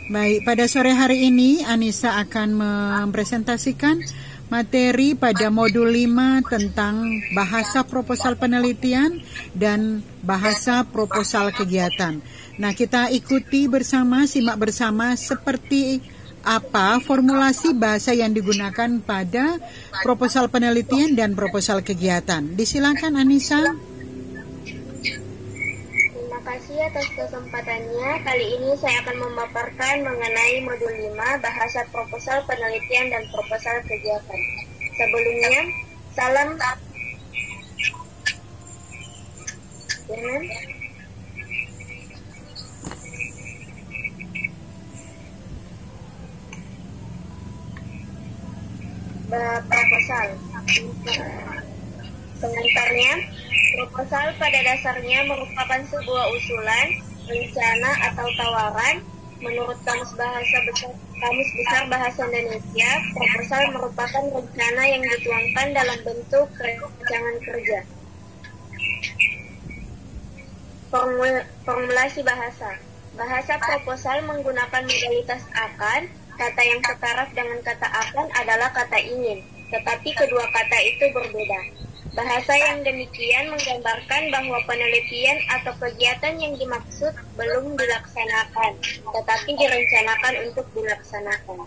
Baik, pada sore hari ini Anissa akan mempresentasikan materi pada modul 5 tentang bahasa proposal penelitian dan bahasa proposal kegiatan. Nah, kita ikuti bersama, simak bersama seperti apa formulasi bahasa yang digunakan pada proposal penelitian dan proposal kegiatan. Disilakan Anissa. Terima kasih atas kesempatannya. Kali ini saya akan memaparkan mengenai modul 5 bahasa proposal penelitian dan proposal kegiatan. Sebelumnya, salam proposal. Pengantarnya, proposal pada dasarnya merupakan sebuah usulan, rencana atau tawaran. Menurut Kamus Besar Bahasa Indonesia, proposal merupakan rencana yang dituangkan dalam bentuk rancangan kerja. Formulasi bahasa. Bahasa proposal menggunakan modalitas akan. Kata yang setaraf dengan kata akan adalah kata ingin, tetapi kedua kata itu berbeda. Bahasa yang demikian menggambarkan bahwa penelitian atau kegiatan yang dimaksud belum dilaksanakan, tetapi direncanakan untuk dilaksanakan.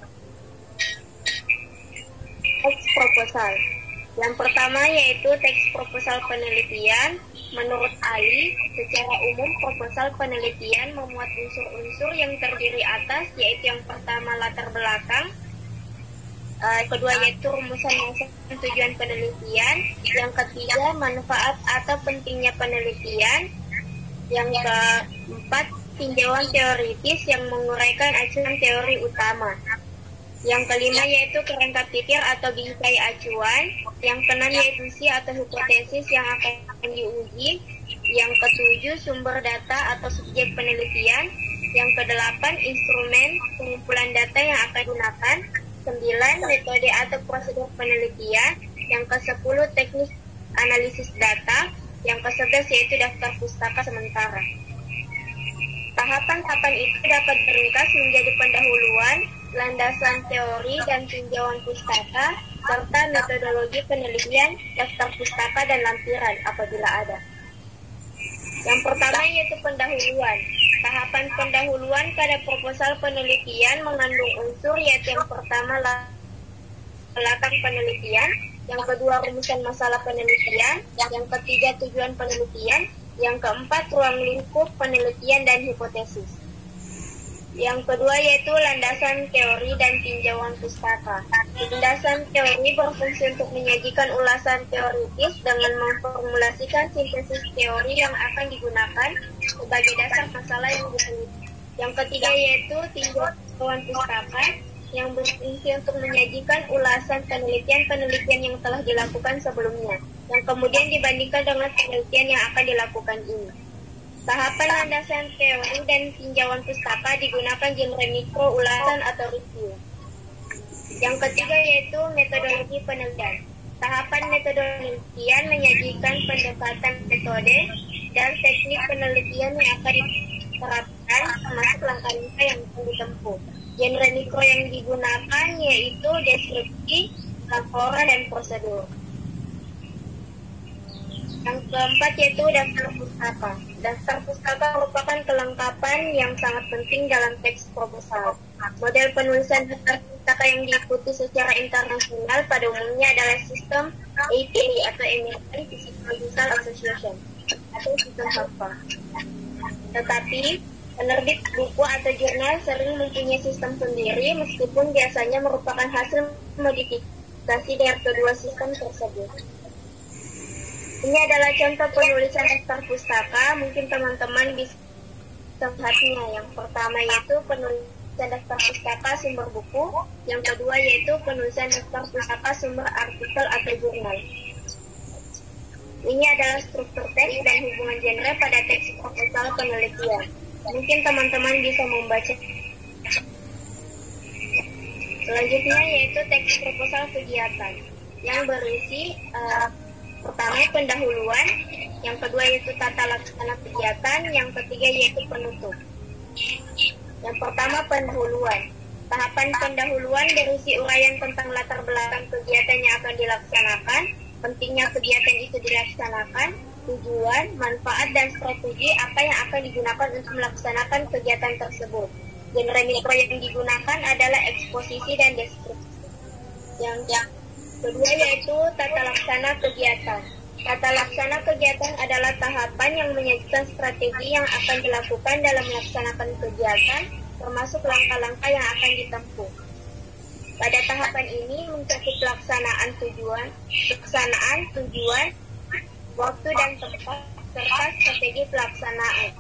Teks proposal. Yang pertama yaitu teks proposal penelitian. Menurut Ali, secara umum proposal penelitian memuat unsur-unsur yang terdiri atas, yaitu yang pertama latar belakang, kedua yaitu rumusan maksud tujuan penelitian, yang ketiga manfaat atau pentingnya penelitian, yang keempat tinjauan teoritis yang menguraikan acuan teori utama, yang kelima yaitu kerangka pikir atau bingkai acuan, yang keenam yaitu isi atau hipotesis yang akan diuji, yang ketujuh sumber data atau subjek penelitian, yang kedelapan instrumen pengumpulan data yang akan digunakan, 9 metode atau prosedur penelitian, yang ke-10 teknik analisis data, yang ke-11 yaitu daftar pustaka sementara. Tahapan-tahapan itu dapat diringkas menjadi pendahuluan, landasan teori dan tinjauan pustaka, serta metodologi penelitian, daftar pustaka dan lampiran apabila ada. Yang pertama yaitu pendahuluan. Tahapan pendahuluan pada proposal penelitian mengandung unsur yaitu yang pertama latar penelitian, yang kedua rumusan masalah penelitian, yang ketiga tujuan penelitian, yang keempat ruang lingkup penelitian dan hipotesis. Yang kedua yaitu landasan teori dan tinjauan pustaka. Landasan teori berfungsi untuk menyajikan ulasan teoritis dengan memformulasikan sintesis teori yang akan digunakan sebagai dasar masalah yang diteliti. Yang ketiga yaitu tinjauan pustaka yang berfungsi untuk menyajikan ulasan penelitian-penelitian yang telah dilakukan sebelumnya, yang kemudian dibandingkan dengan penelitian yang akan dilakukan ini. Tahapan landasan teori dan tinjauan pustaka digunakan genre mikro, ulasan, atau review. Yang ketiga yaitu metodologi penelitian. Tahapan metodologi penelitian menyajikan pendekatan metode dan teknik penelitian yang akan diterapkan, termasuk langkah-langkah yang akan ditempuh. Genre mikro yang digunakan yaitu deskripsi, laporan, dan prosedur. Yang keempat yaitu daftar pustaka. Daftar pustaka merupakan kelengkapan yang sangat penting dalam teks proposal. Model penulisan daftar pustaka yang diikuti secara internasional pada umumnya adalah sistem APA atau American Physical Association atau sistem HAPA. Tetapi penerbit buku atau jurnal sering mempunyai sistem sendiri meskipun biasanya merupakan hasil modifikasi dari kedua sistem tersebut. Ini adalah contoh penulisan daftar pustaka, mungkin teman-teman bisa melihatnya. Yang pertama yaitu penulisan daftar pustaka sumber buku, yang kedua yaitu penulisan daftar pustaka sumber artikel atau jurnal. Ini adalah struktur teks dan hubungan genre pada teks proposal penelitian. Mungkin teman-teman bisa membaca. Selanjutnya yaitu teks proposal kegiatan yang berisi pertama pendahuluan, yang kedua yaitu tata laksana kegiatan, yang ketiga yaitu penutup. Yang pertama, pendahuluan. Tahapan pendahuluan berisi uraian tentang latar belakang kegiatan yang akan dilaksanakan, pentingnya kegiatan itu dilaksanakan, tujuan, manfaat, dan strategi apa yang akan digunakan untuk melaksanakan kegiatan tersebut. Genre mikro yang digunakan adalah eksposisi dan deskripsi. Yang kedua yaitu tata laksana kegiatan. Tata laksana kegiatan adalah tahapan yang menyajikan strategi yang akan dilakukan dalam melaksanakan kegiatan, termasuk langkah-langkah yang akan ditempuh. Pada tahapan ini mencakup pelaksanaan tujuan, waktu dan tempat, serta strategi pelaksanaan.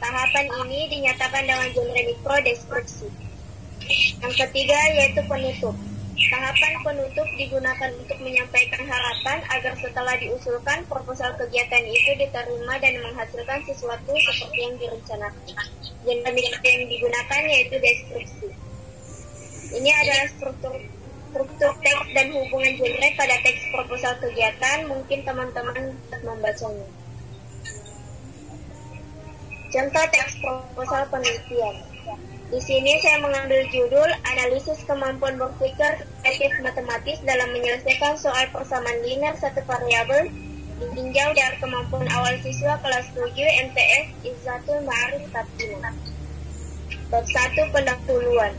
Tahapan ini dinyatakan dengan genre mikro deskripsi. Yang ketiga yaitu penutup. Tahapan penutup digunakan untuk menyampaikan harapan agar setelah diusulkan proposal kegiatan itu diterima dan menghasilkan sesuatu seperti yang direncanakan. Genre mikro yang digunakan yaitu deskripsi. Ini adalah struktur teks dan hubungan genre pada teks proposal kegiatan. Mungkin teman-teman membacanya. Contoh teks proposal penelitian. Di sini saya mengambil judul Analisis Kemampuan Berpikir Kreatif Matematis dalam Menyelesaikan Soal Persamaan Linear Satu Variabel ditinjau dari kemampuan awal siswa kelas 7 MTS Izzatul Ma'arif Tatina. Bab 1 pendahuluan.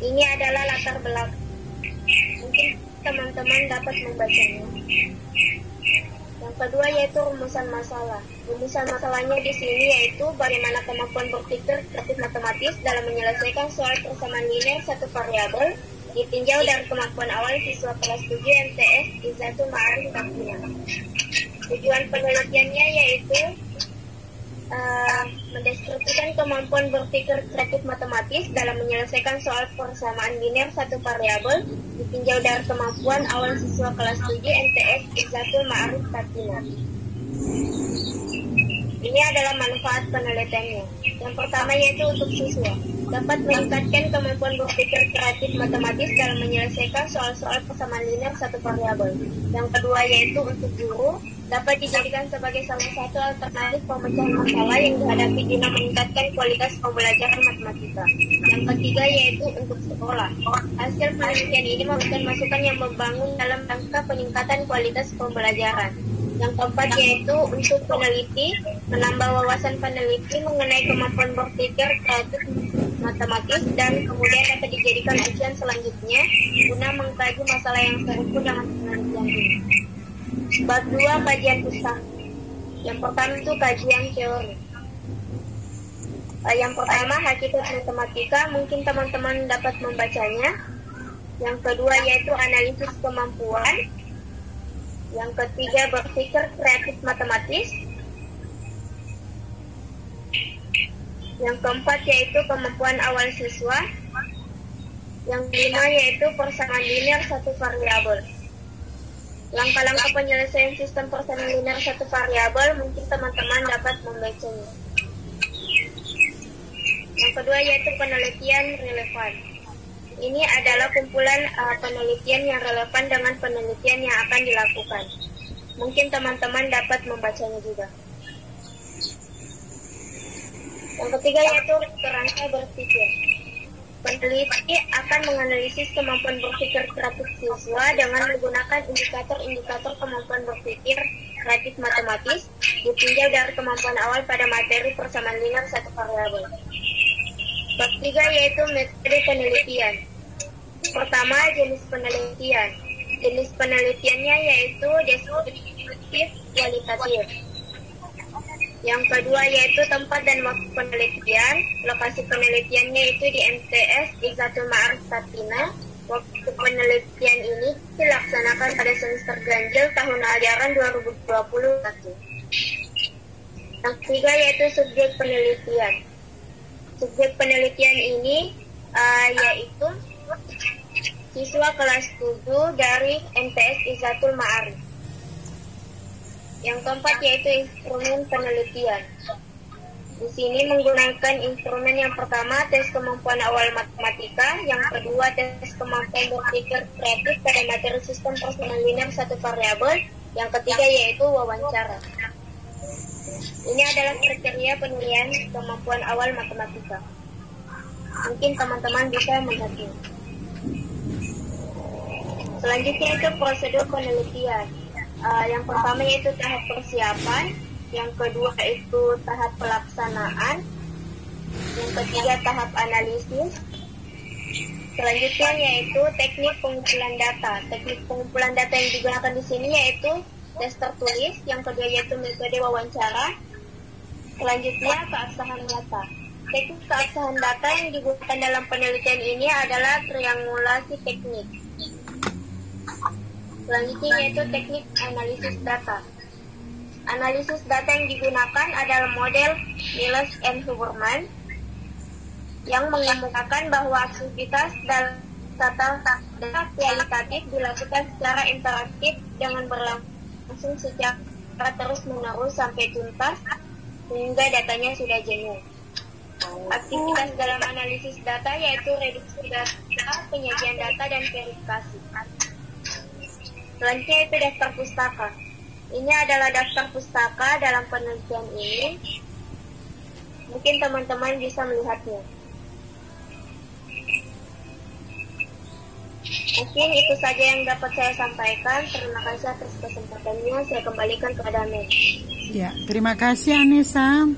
Ini adalah latar belakang. Mungkin teman-teman dapat membacanya. Yang kedua yaitu rumusan masalah. Rumusan masalahnya di sini yaitu bagaimana kemampuan berpikir kreatif matematis dalam menyelesaikan soal persamaan linear satu variabel ditinjau dari kemampuan awal siswa kelas 7 MTS Izzatul Ma'arif Tatina. Tujuan penelitiannya yaitu mendeskripsikan kemampuan berpikir kreatif matematis dalam menyelesaikan soal persamaan linear satu variabel ditinjau dari kemampuan awal siswa kelas 7 MTS Izzatul Ma'arif Tatina. Ini adalah manfaat penelitiannya. Yang pertama yaitu untuk siswa, dapat meningkatkan kemampuan berpikir kreatif matematis dalam menyelesaikan soal-soal persamaan linear satu variabel. Yang kedua yaitu untuk guru, dapat dijadikan sebagai salah satu alternatif pemecahan masalah yang dihadapi guna meningkatkan kualitas pembelajaran matematika. Yang ketiga yaitu untuk sekolah. Hasil penelitian ini memberikan masukan yang membangun dalam rangka peningkatan kualitas pembelajaran. Yang keempat yaitu untuk peneliti, menambah wawasan peneliti mengenai kemampuan berpikir kreatif matematis dan kemudian dapat dijadikan ujian selanjutnya guna mengkaji masalah yang serupa dengan penelitian ini. Bab 2 kajian pustaka. Yang pertama itu kajian teori. Yang pertama hakikat matematika, mungkin teman-teman dapat membacanya. Yang kedua yaitu analisis kemampuan. Yang ketiga berpikir kreatif matematis. Yang keempat yaitu kemampuan awal siswa. Yang kelima yaitu persamaan linear satu variabel. Langkah-langkah penyelesaian sistem persamaan linear satu variabel, mungkin teman-teman dapat membacanya. Yang kedua yaitu penelitian relevan. Ini adalah kumpulan penelitian yang relevan dengan penelitian yang akan dilakukan. Mungkin teman-teman dapat membacanya juga. Yang ketiga yaitu kerangka berpikir. Peneliti akan menganalisis kemampuan berpikir kreatif siswa dengan menggunakan indikator-indikator kemampuan berpikir kreatif matematis ditinjau dari kemampuan awal pada materi persamaan linear satu variabel. Bab 3 yaitu metode penelitian. Pertama, jenis penelitian. Jenis penelitiannya yaitu deskriptif kualitatif. Yang kedua yaitu tempat dan waktu penelitian. Lokasi penelitiannya itu di MTS Izzatul Ma'arif Tatina. Waktu penelitian ini dilaksanakan pada semester ganjil tahun ajaran 2021. Yang ketiga yaitu subjek penelitian. Subjek penelitian ini yaitu siswa kelas 7 dari MTS Izzatul Ma'arif. Yang keempat yaitu instrumen penelitian. Di sini menggunakan instrumen yang pertama tes kemampuan awal matematika, yang kedua tes kemampuan berpikir kreatif pada materi sistem persamaan linear satu variabel, yang ketiga yaitu wawancara. Ini adalah kriteria penilaian kemampuan awal matematika. Mungkin teman-teman bisa melihatnya. Selanjutnya itu prosedur penelitian. Yang pertama yaitu tahap persiapan, yang kedua itu tahap pelaksanaan, yang ketiga tahap analisis. Selanjutnya yaitu teknik pengumpulan data. Teknik pengumpulan data yang digunakan di sini yaitu tes tertulis, yang kedua yaitu metode wawancara. Selanjutnya keabsahan data. Teknik keabsahan data yang digunakan dalam penelitian ini adalah triangulasi teknik. Selanjutnya yaitu teknik analisis data. Analisis data yang digunakan adalah model Niels and Huberman yang mengemukakan bahwa aktivitas dalam data kualitatif dilakukan secara interaktif dengan berlangsung secara terus-menerus sampai tuntas sehingga datanya sudah jenuh. Aktivitas dalam analisis data yaitu reduksi data, penyajian data, dan verifikasi. Selanjutnya itu daftar pustaka. Ini adalah daftar pustaka dalam penelitian ini. Mungkin teman-teman bisa melihatnya. Mungkin itu saja yang dapat saya sampaikan. Terima kasih atas kesempatannya. Saya kembalikan kepada Mei. Ya, terima kasih Anissa.